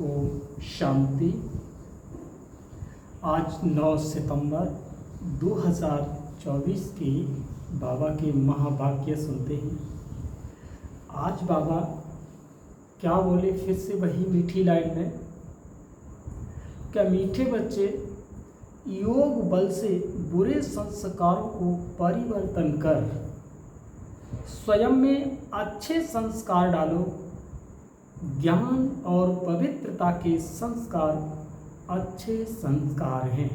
ओम शांति। आज 9 सितंबर 2024 की बाबा के महावाक्य सुनते हैं। आज बाबा क्या बोले, फिर से वही मीठी लाइन में, क्या मीठे बच्चे योग बल से बुरे संस्कारों को परिवर्तन कर स्वयं में अच्छे संस्कार डालो। ज्ञान और पवित्रता के संस्कार अच्छे संस्कार हैं।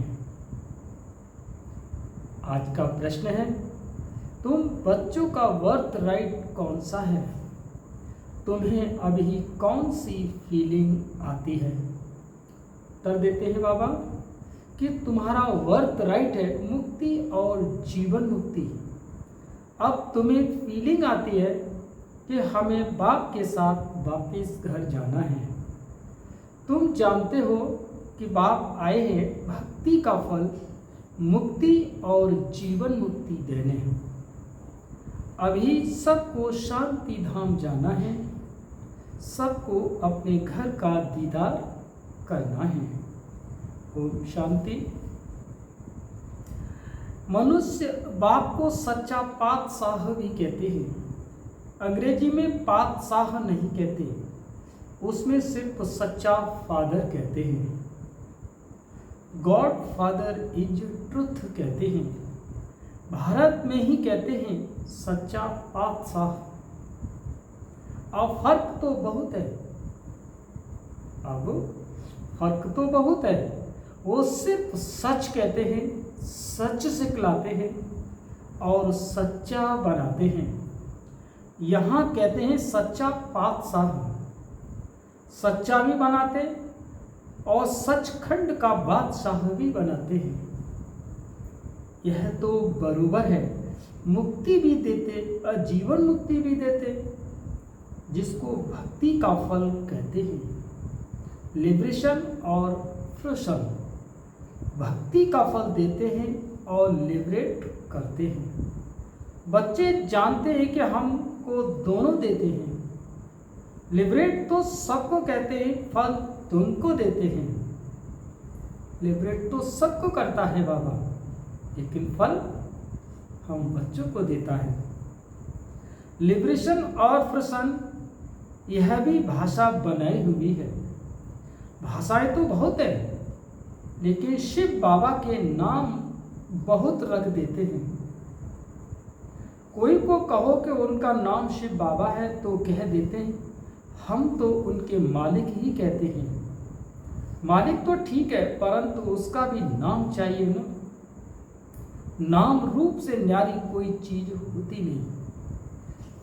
आज का प्रश्न है, तुम बच्चों का वर्थ राइट कौन सा है? तुम्हें अभी कौन सी फीलिंग आती है? उत्तर देते हैं बाबा कि तुम्हारा वर्थ राइट है मुक्ति और जीवन मुक्ति। अब तुम्हें फीलिंग आती है कि हमें बाप के साथ वापस घर जाना है। तुम जानते हो कि बाप आए हैं भक्ति का फल मुक्ति और जीवन मुक्ति देने। अभी सबको शांति धाम जाना है, सबको अपने घर का दीदार करना है। ओम शांति। मनुष्य बाप को सच्चा पातशाह भी कहते हैं। अंग्रेजी में पातशाह नहीं कहते, उसमें सिर्फ सच्चा फादर कहते हैं। गॉड फादर इज ट्रुथ कहते हैं। भारत में ही कहते हैं सच्चा पातशाह। अब फर्क तो बहुत है, वो सिर्फ सच कहते हैं, सच सिखलाते हैं और सच्चा बनाते हैं। यहाँ कहते हैं सच्चा पातशाह, सच्चा भी बनाते और सचखंड का बादशाह भी बनाते हैं। यह तो बराबर है, मुक्ति भी देते और जीवन मुक्ति भी देते, जिसको भक्ति का फल कहते हैं। लिबरेशन और फ्रीडम, भक्ति का फल देते हैं और लिबरेट करते हैं। बच्चे जानते हैं कि हमको दोनों देते हैं। लिबरेट तो सबको कहते हैं, फल तुमको देते हैं। लिबरेट तो सबको करता है बाबा, लेकिन फल हम बच्चों को देता है। लिबरेशन और फ्रीडम यह भी भाषा बनाई हुई है। भाषाएं तो बहुत है, लेकिन शिव बाबा के नाम बहुत रख देते हैं। कोई को कहो कि उनका नाम शिव बाबा है तो कह देते हैं हम तो उनके मालिक ही कहते हैं। मालिक तो ठीक है, परंतु उसका भी नाम चाहिए ना। नाम रूप से न्यारी कोई चीज होती नहीं।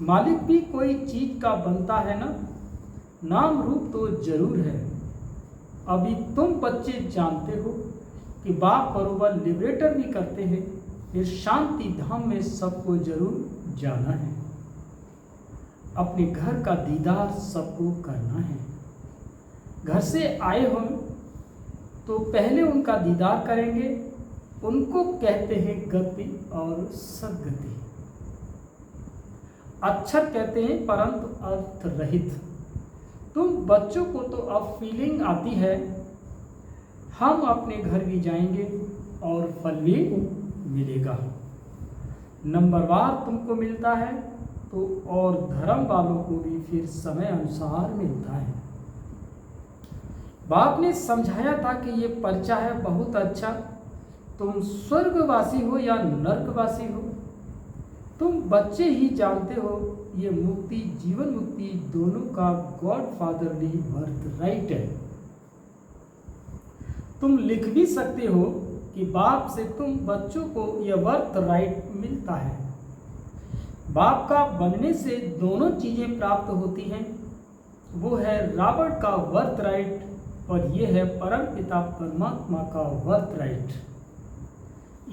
मालिक भी कोई चीज का बनता है ना, नाम रूप तो जरूर है। अभी तुम बच्चे जानते हो कि बाप बरोबर लिबरेटर भी करते हैं। फिर शांति धाम में सबको जरूर जाना है। अपने घर का दीदार सबको करना है। घर से आए हम तो पहले उनका दीदार करेंगे। उनको कहते हैं गति और सद्गति। अक्षर कहते हैं परंतु अर्थ रहित। तुम बच्चों को तो अब फीलिंग आती है, हम अपने घर भी जाएंगे और फल भी मिलेगा। नंबरवार तुमको मिलता है तो और धर्म वालों को भी फिर समय अनुसार मिलता है। बाप ने समझाया था कि ये पर्चा है बहुत अच्छा, तुम स्वर्गवासी हो या नरकवासी हो, तुम बच्चे ही जानते हो। ये मुक्ति जीवन मुक्ति दोनों का गॉड फादरली बर्थ राइट है। तुम लिख भी सकते हो कि बाप से तुम बच्चों को यह वर्थ राइट मिलता है। बाप का बनने से दोनों चीजें प्राप्त होती हैं। वो है रॉबर्ट का वर्थ राइट और यह है परम पिता परमात्मा का वर्थ राइट।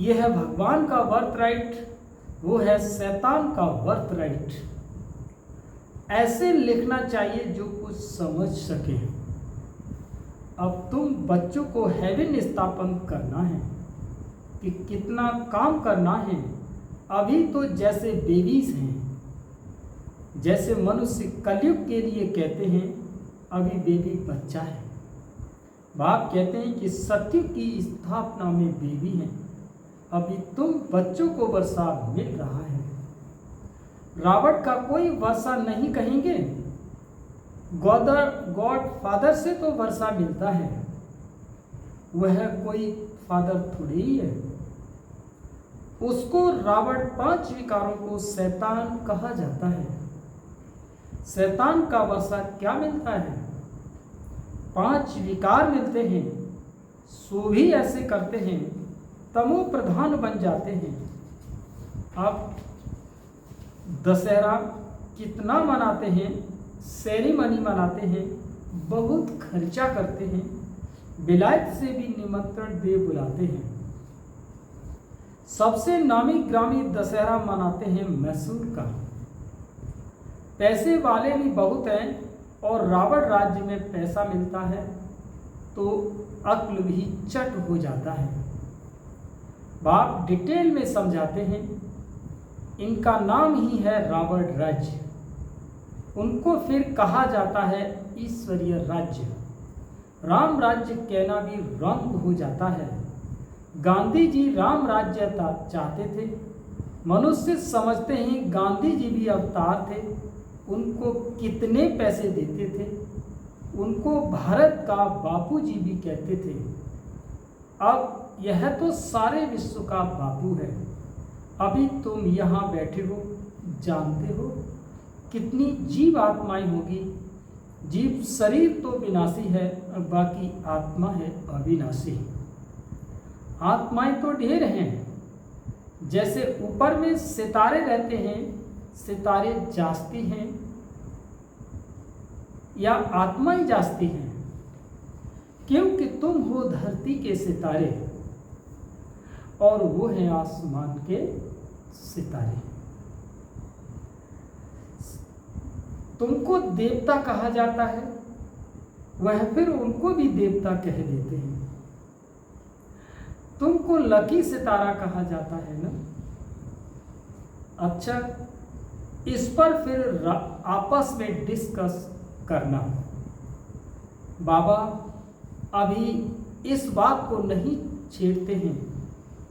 यह है भगवान का वर्थ राइट, वो है शैतान का वर्थ राइट। ऐसे लिखना चाहिए जो कुछ समझ सके। अब तुम बच्चों को हेवन स्थापन करना है कि कितना काम करना है। अभी तो जैसे बेबीज हैं, जैसे मनुष्य कलयुग के लिए कहते हैं अभी बेबी बच्चा है। बाप कहते हैं कि सत्य की स्थापना में देवी हैं, अभी तुम बच्चों को वर्षा मिल रहा है। रावण का कोई वर्षा नहीं कहेंगे, गॉड फादर से तो वर्षा मिलता है, वह कोई फादर थोड़ी ही है। उसको रावण 5 विकारों को शैतान कहा जाता है। शैतान का वर्षा क्या मिलता है? 5 विकार मिलते हैं, सो भी ऐसे करते हैं, तमो प्रधान बन जाते हैं। अब दशहरा कितना मनाते हैं, सेरेमनी मनाते हैं, बहुत खर्चा करते हैं, विलायत से भी निमंत्रण दे बुलाते हैं। सबसे नामी ग्रामी दशहरा मनाते हैं मैसूर का। पैसे वाले भी बहुत हैं और रावण राज्य में पैसा मिलता है तो अक्ल भी चट हो जाता है। बाप डिटेल में समझाते हैं, इनका नाम ही है रावण राज्य। उनको फिर कहा जाता है ईश्वरीय राज्य। राम राज्य कहना भी रंग हो जाता है। गांधी जी राम राज्य चाहते थे। मनुष्य समझते हैं गांधी जी भी अवतार थे। उनको कितने पैसे देते थे, उनको भारत का बापू जी भी कहते थे। अब यह तो सारे विश्व का बापू है। अभी तुम यहाँ बैठे हो, जानते हो कितनी जीव आत्माएं होगी। जीव शरीर तो विनाशी है और बाकी आत्मा है अविनाशी। आत्माएं तो ढेर हैं, जैसे ऊपर में सितारे रहते हैं, सितारे जागती हैं या आत्माएं जागती हैं, क्योंकि तुम हो धरती के सितारे और वो हैं आसमान के सितारे। तुमको देवता कहा जाता है, वह फिर उनको भी देवता कह देते हैं। तुमको लकी सितारा कहा जाता है ना। अच्छा, इस पर फिर आपस में डिस्कस करना। बाबा अभी इस बात को नहीं छेड़ते हैं।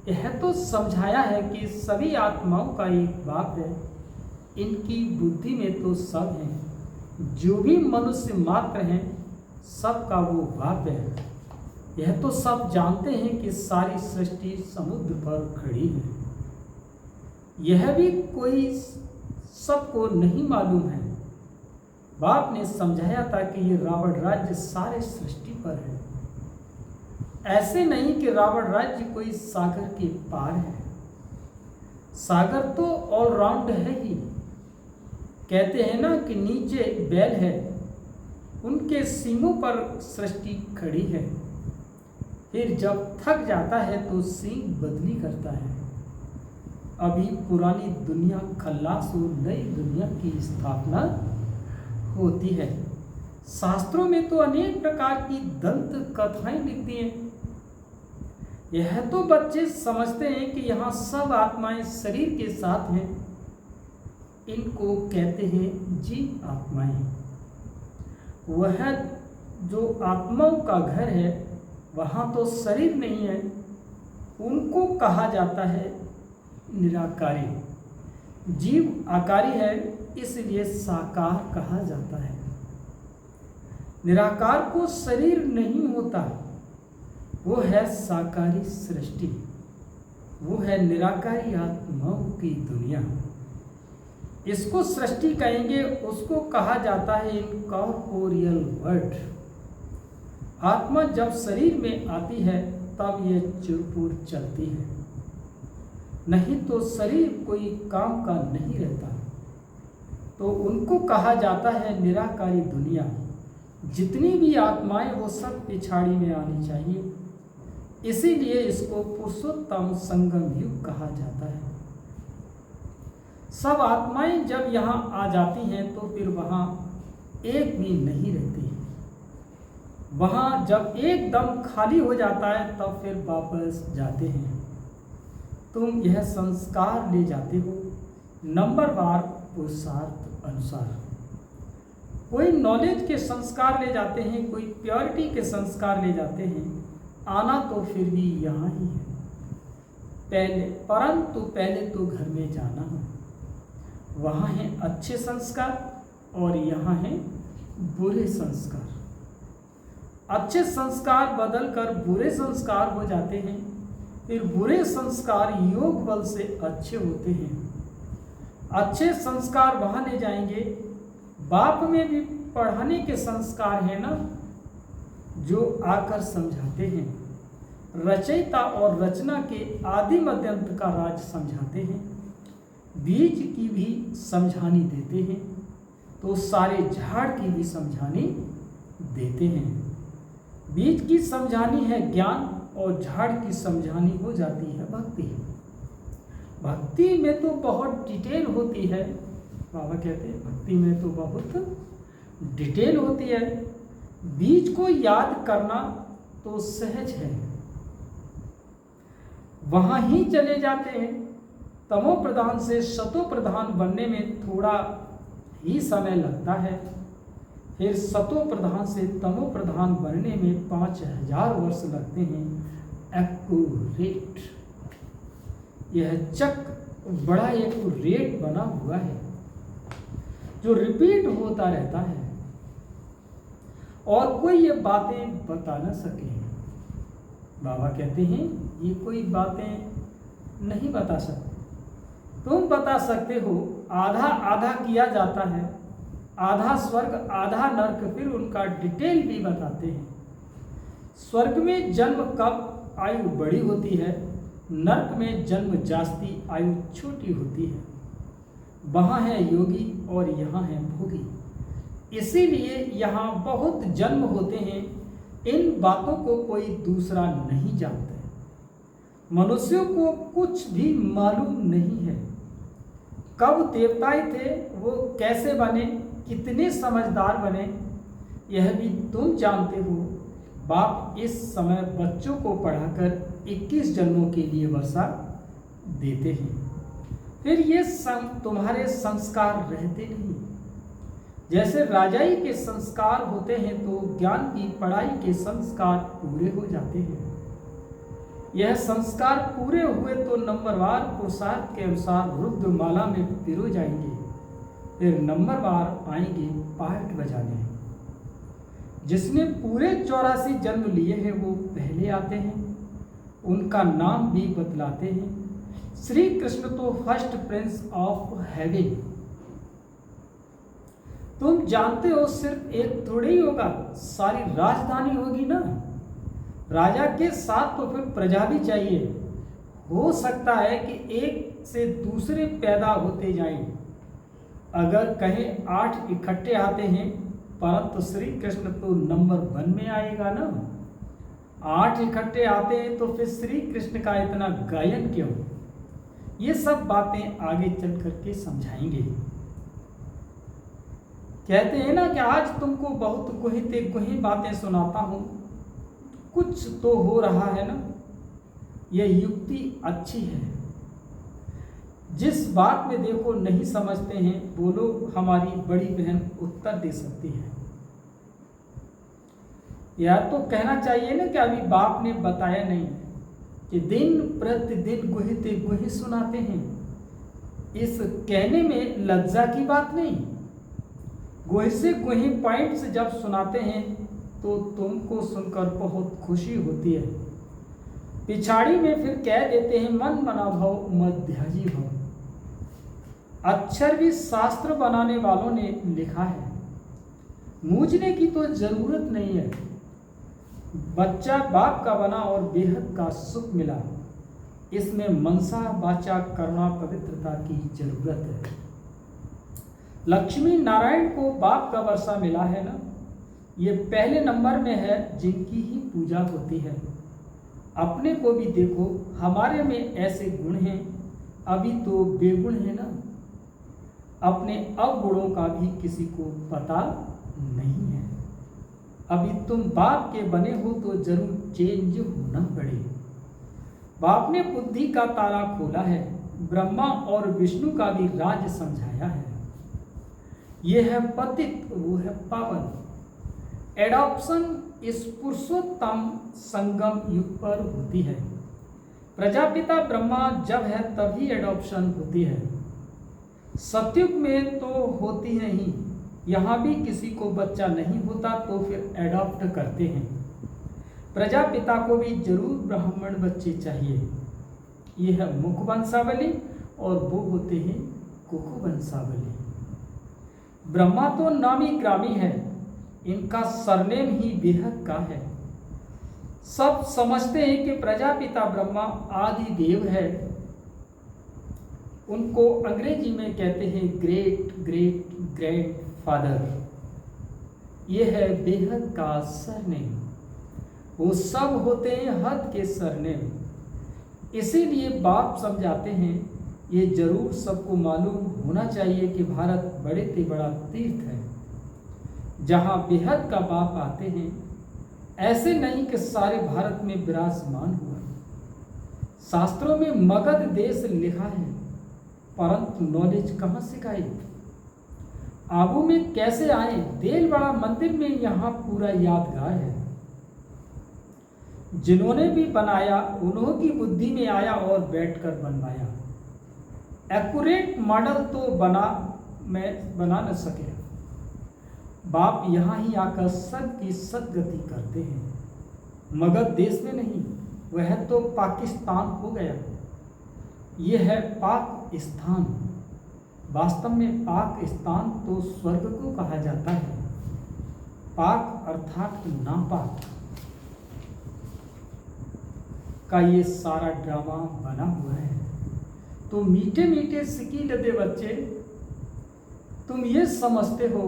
यह तो समझाया है कि सभी आत्माओं का एक बाप है, इनकी बुद्धि में तो सब हैं, जो भी मनुष्य मात्र हैं सबका वो बाप है। यह तो सब जानते हैं कि सारी सृष्टि समुद्र पर खड़ी है। यह भी कोई सबको नहीं मालूम है। बाप ने समझाया था कि ये रावण राज्य सारे सृष्टि पर है। ऐसे नहीं कि रावण राज्य कोई सागर के पार है। सागर तो ऑलराउंड है ही। कहते हैं ना कि नीचे बैल है, उनके सींगों पर सृष्टि खड़ी है। फिर जब थक जाता है तो सींग बदली करता है। अभी पुरानी दुनिया खल्लास हो, नई दुनिया की स्थापना होती है। शास्त्रों में तो अनेक प्रकार की दंत कथाएं लिखती हैं। यह तो बच्चे समझते हैं कि यहाँ सब आत्माएं शरीर के साथ हैं। इनको कहते हैं जीव आत्माएं। वह जो आत्माओं का घर है वहाँ तो शरीर नहीं है, उनको कहा जाता है निराकारी। जीव आकारी है, इसलिए साकार कहा जाता है। निराकार को शरीर नहीं होता, वो है साकारी सृष्टि, वो है निराकारी आत्माओं की दुनिया। इसको सृष्टि कहेंगे, उसको कहा जाता है इनकॉर्पोरियल वर्ल्ड। आत्मा जब शरीर में आती है तब यह चुरपुर चलती है, नहीं तो शरीर कोई काम का नहीं रहता। तो उनको कहा जाता है निराकारी दुनिया। जितनी भी आत्माएं वो सब पिछाड़ी में आनी चाहिए, इसीलिए इसको पुरुषोत्तम संगम युग कहा जाता है। सब आत्माएं जब यहाँ आ जाती हैं तो फिर वहाँ एक भी नहीं रहती। वहाँ जब एकदम खाली हो जाता है तब फिर वापस जाते हैं। तुम यह संस्कार ले जाते हो नंबरवार पुरुषार्थ अनुसार। कोई नॉलेज के संस्कार ले जाते हैं, कोई प्योरिटी के संस्कार ले जाते हैं। आना तो फिर भी यहाँ ही है, परंतु पहले तो घर में जाना है। वहाँ हैं अच्छे संस्कार और यहाँ हैं बुरे संस्कार। अच्छे संस्कार बदलकर बुरे संस्कार हो जाते हैं, फिर बुरे संस्कार योग बल से अच्छे होते हैं। अच्छे संस्कार वहाँ ले जाएंगे। बाप में भी पढ़ाने के संस्कार है ना, जो आकर समझाते हैं। रचयिता और रचना के आदि मध्यंत का राज समझाते हैं। बीज की भी समझानी देते हैं, तो सारे झाड़ की भी समझानी देते हैं। बीज की समझानी है ज्ञान और झाड़ की समझानी हो जाती है भक्ति। भक्ति में तो बहुत डिटेल होती है। बाबा कहते हैं भक्ति में तो बहुत डिटेल होती है। बीज को याद करना तो सहज है, वहां ही चले जाते हैं। तमो प्रधान से सतो प्रधान बनने में थोड़ा ही समय लगता है, फिर सतो प्रधान से तमो प्रधान बनने में 5000 वर्ष लगते हैं। एक्यूरेट, यह चक्र बड़ा एक्यूरेट बना हुआ है, जो रिपीट होता रहता है और कोई ये बातें बता न सके। बाबा कहते हैं ये कोई बातें नहीं बता सकते। तुम बता सकते हो, आधा आधा किया जाता है, आधा स्वर्ग आधा नर्क, फिर उनका डिटेल भी बताते हैं। स्वर्ग में जन्म कब आयु बड़ी होती है, नर्क में जन्म जास्ती आयु छोटी होती है। वहाँ है योगी और यहाँ है भोगी, इसीलिए यहाँ बहुत जन्म होते हैं। इन बातों को कोई दूसरा नहीं जानता। मनुष्यों को कुछ भी मालूम नहीं है। कब देवताएं थे, वो कैसे बने, कितने समझदार बने, यह भी तुम जानते हो। बाप इस समय बच्चों को पढ़ाकर 21 जन्मों के लिए वर्षा देते हैं। फिर ये तुम्हारे संस्कार रहते नहीं। जैसे राजाई के संस्कार होते हैं, तो ज्ञान की पढ़ाई के संस्कार पूरे हो जाते हैं। यह संस्कार पूरे हुए तो नंबरवार पुरुषार्थ के अनुसार रुद्रमाला में पिरो जाएंगे, फिर नंबरवार आएंगे पाठ बजाने। जिसने पूरे 84 जन्म लिए हैं वो पहले आते हैं, उनका नाम भी बतलाते हैं। श्री कृष्ण तो फर्स्ट प्रिंस ऑफ हेवन। तुम जानते हो सिर्फ एक थोड़ी ही होगा, सारी राजधानी होगी ना। राजा के साथ तो फिर प्रजा भी चाहिए। हो सकता है कि एक से दूसरे पैदा होते जाएं। अगर कहें 8 इकट्ठे आते हैं, परंतु श्री कृष्ण तो नंबर 1 में आएगा ना। 8 इकट्ठे आते हैं तो फिर श्री कृष्ण का इतना गायन क्यों? ये सब बातें आगे चल करके समझाएंगे। कहते हैं ना कि आज तुमको बहुत गुही बातें सुनाता हूं, कुछ तो हो रहा है ना। यह युक्ति अच्छी है। जिस बात में देखो नहीं समझते हैं, बोलो, हमारी बड़ी बहन उत्तर दे सकती है। यह तो कहना चाहिए ना कि अभी बाप ने बताया नहीं, कि दिन प्रतिदिन गुही सुनाते हैं। इस कहने में लज्जा की बात नहीं। गुही से गुही पॉइंट्स जब सुनाते हैं तो तुमको सुनकर बहुत खुशी होती है। पिछाड़ी में फिर कह देते हैं मन मना भव मध्याजी भव। अक्षर भी शास्त्र बनाने वालों ने लिखा है, मूझने की तो जरूरत नहीं है। बच्चा बाप का बना और बेहद का सुख मिला, इसमें मनसा वाचा करुणा पवित्रता की जरूरत है। लक्ष्मी नारायण को बाप का वर्षा मिला है ना, ये पहले नंबर में है जिनकी ही पूजा होती है। अपने को भी देखो, हमारे में ऐसे गुण हैं, अभी तो बेगुण है ना। अपने अवगुणों का भी किसी को पता नहीं है। अभी तुम बाप के बने हो तो जरूर चेंज होना पड़े। बाप ने बुद्धि का ताला खोला है, ब्रह्मा और विष्णु का भी राज समझाया है। ये है पतित, वो है पावन। एडॉप्शन इस पुरुषोत्तम संगम युग पर होती है। प्रजापिता ब्रह्मा जब है तभी एडॉप्शन होती है। सतयुग में तो होती है ही, यहाँ भी किसी को बच्चा नहीं होता तो फिर एडॉप्ट करते हैं। प्रजापिता को भी जरूर ब्राह्मण बच्चे चाहिए। ये है मुख वंशावली और वो होते हैं कुकु वंशावली। ब्रह्मा तो नामी ग्रामी है, इनका सरनेम ही बेहद का है। सब समझते हैं कि प्रजापिता ब्रह्मा आदि देव है। उनको अंग्रेजी में कहते हैं ग्रेट ग्रेट ग्रैंड फादर। ये है बेहद का सरनेम। वो सब होते हैं हद के सरनेम। इसीलिए बाप समझाते हैं ये जरूर सबको मालूम होना चाहिए कि भारत बड़े से बड़ा तीर्थ है, जहाँ बेहद का बाप आते हैं। ऐसे नहीं कि सारे भारत में विराजमान हुआ। शास्त्रों में मगध देश लिखा है, परंतु नॉलेज कहाँ से आई? आबू में कैसे आए? देलवाड़ा मंदिर में यहाँ पूरा यादगार है। जिन्होंने भी बनाया उन्हों की बुद्धि में आया और बैठकर बनवाया। एक्यूरेट मॉडल तो बना न सके। बाप यहाँ ही आकर सद की सदगति करते हैं। मगध देश में नहीं, वह तो पाकिस्तान हो गया। यह है पाकिस्तान। वास्तव में पाकिस्तान तो स्वर्ग को कहा जाता है। पाक अर्थात नापाक का ये सारा ड्रामा बना हुआ है। तो मीठे मीठे सिकी लदे बच्चे, तुम ये समझते हो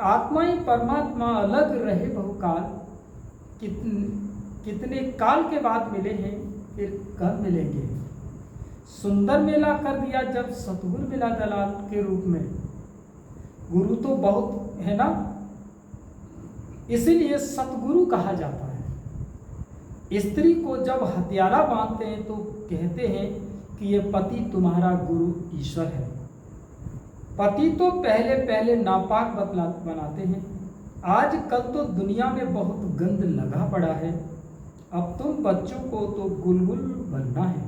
आत्मा ही परमात्मा अलग रहे बहुकाल, कितने काल के बाद मिले हैं, फिर कब मिलेंगे। सुंदर मेला कर दिया जब सतगुरु मिला दलाल के रूप में। गुरु तो बहुत है ना, इसीलिए सतगुरु कहा जाता है। स्त्री को जब हथियारा बांधते हैं तो कहते हैं कि ये पति तुम्हारा गुरु ईश्वर है। पति तो पहले पहले नापाक बनाते हैं। आजकल तो दुनिया में बहुत गंद लगा पड़ा है। अब तुम बच्चों को तो गुलगुल बनना है,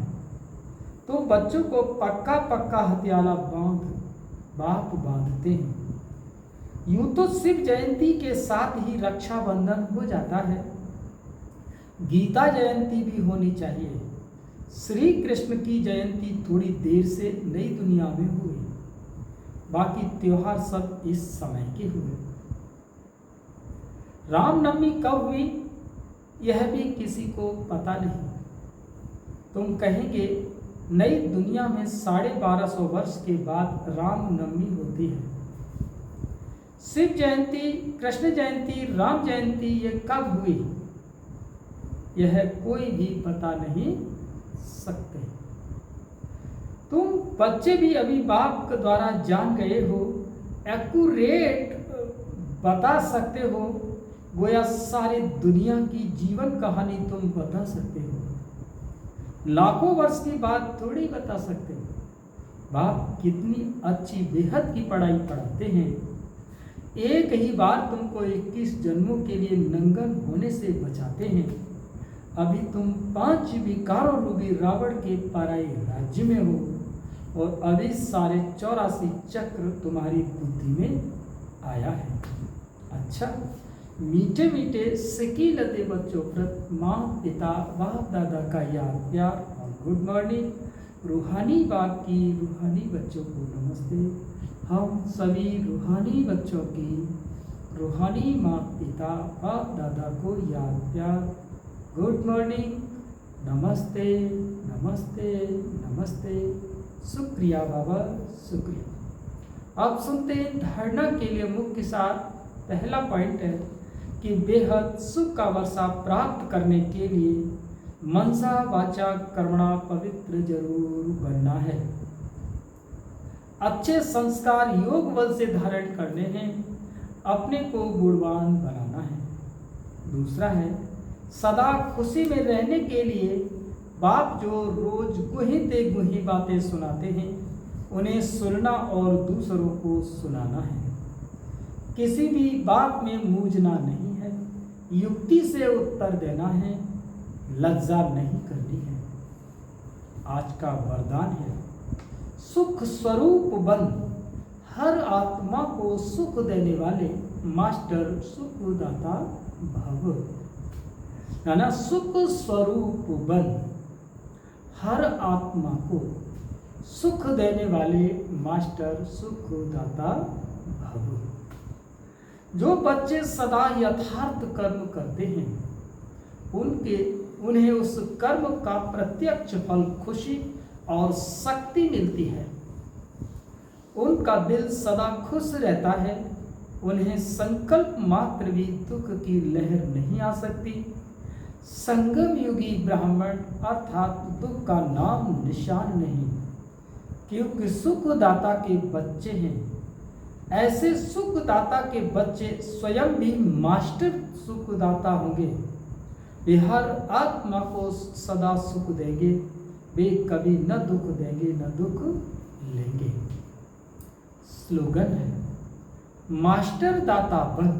तो बच्चों को पक्का पक्का हथियाला बाप बांधते हैं। यूं तो शिव जयंती के साथ ही रक्षाबंधन हो जाता है। गीता जयंती भी होनी चाहिए। श्री कृष्ण की जयंती थोड़ी देर से नई दुनिया में हुई, बाकी त्योहार सब इस समय के हुए। रामनवमी कब हुई यह भी किसी को पता नहीं। तुम कहेंगे नई दुनिया में 1250 वर्ष के बाद रामनवमी होती है। शिव जयंती, कृष्ण जयंती, राम जयंती ये कब हुई यह कोई भी पता नहीं सकते। तुम बच्चे भी अभी बाप के द्वारा जान गए हो, एक्यूरेट बता सकते हो। गोया सारी दुनिया की जीवन कहानी तुम बता सकते हो। लाखों वर्ष की बात थोड़ी बता सकते हो। बाप कितनी अच्छी बेहद की पढ़ाई पढ़ाते हैं। एक ही बार तुमको 21 जन्मों के लिए नंगन होने से बचाते हैं। अभी तुम 5 विकारों रूपी रावण के पराई राज्य में हो और अभी 84.5 चक्र तुम्हारी बुद्धि में आया है। अच्छा, मीठे मीठे सिकी लते बच्चों प्रत माँ पिता बाप दादा का याद प्यार और गुड मॉर्निंग। रूहानी बाप की रूहानी बच्चों को नमस्ते। हम सभी रूहानी बच्चों की रूहानी माँ पिता बाप दादा को याद प्यार गुड मॉर्निंग, नमस्ते नमस्ते नमस्ते। शुक्रिया बाबा, शुक्रिया। अब सुनते हैं धारणा के लिए मुख्य सार। पहला पॉइंट है कि बेहद सुख का वर्षा प्राप्त करने के लिए मनसा वाचा कर्मणा पवित्र जरूर बनना है। अच्छे संस्कार योग बल से धारण करने हैं, अपने को गुणवान बनाना है। दूसरा है सदा खुशी में रहने के लिए बाप जो रोज गुही ते गुही बातें सुनाते हैं उन्हें सुनना और दूसरों को सुनाना है। किसी भी बात में मूझना नहीं है, युक्ति से उत्तर देना है, लज्जा नहीं करनी है। आज का वरदान है, सुख स्वरूप बन, हर आत्मा को सुख देने वाले मास्टर सुखदाता भव। है ना, सुख स्वरूप बन, हर आत्मा को सुख देने वाले मास्टर सुखदाता भव। जो बच्चे सदा यथार्थ कर्म करते हैं उन्हें उस कर्म का प्रत्यक्ष फल खुशी और शक्ति मिलती है। उनका दिल सदा खुश रहता है। उन्हें संकल्प मात्र भी दुख की लहर नहीं आ सकती। संगम युगी ब्राह्मण अर्थात दुख का नाम निशान नहीं, क्योंकि सुखदाता के बच्चे हैं। ऐसे सुखदाता के बच्चे स्वयं भी मास्टर सुखदाता होंगे। वे हर आत्मा को सदा सुख देंगे। वे कभी न दुख देंगे न दुख लेंगे। स्लोगन है, मास्टर दाता बन,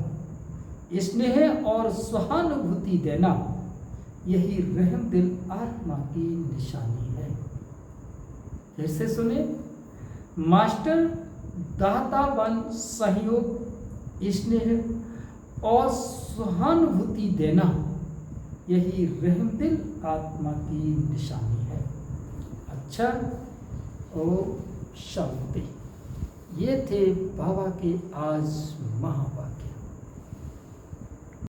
स्नेह और सहानुभूति देना, यही रहम दिल आत्मा की निशानी है। फिर से सुने, मास्टर दाता बन, सहयोग, स्नेह और सहानुभूति देना, यही रहम दिल आत्मा की निशानी है। अच्छा, ओ शांति। ये थे बाबा के आज महावाक्य।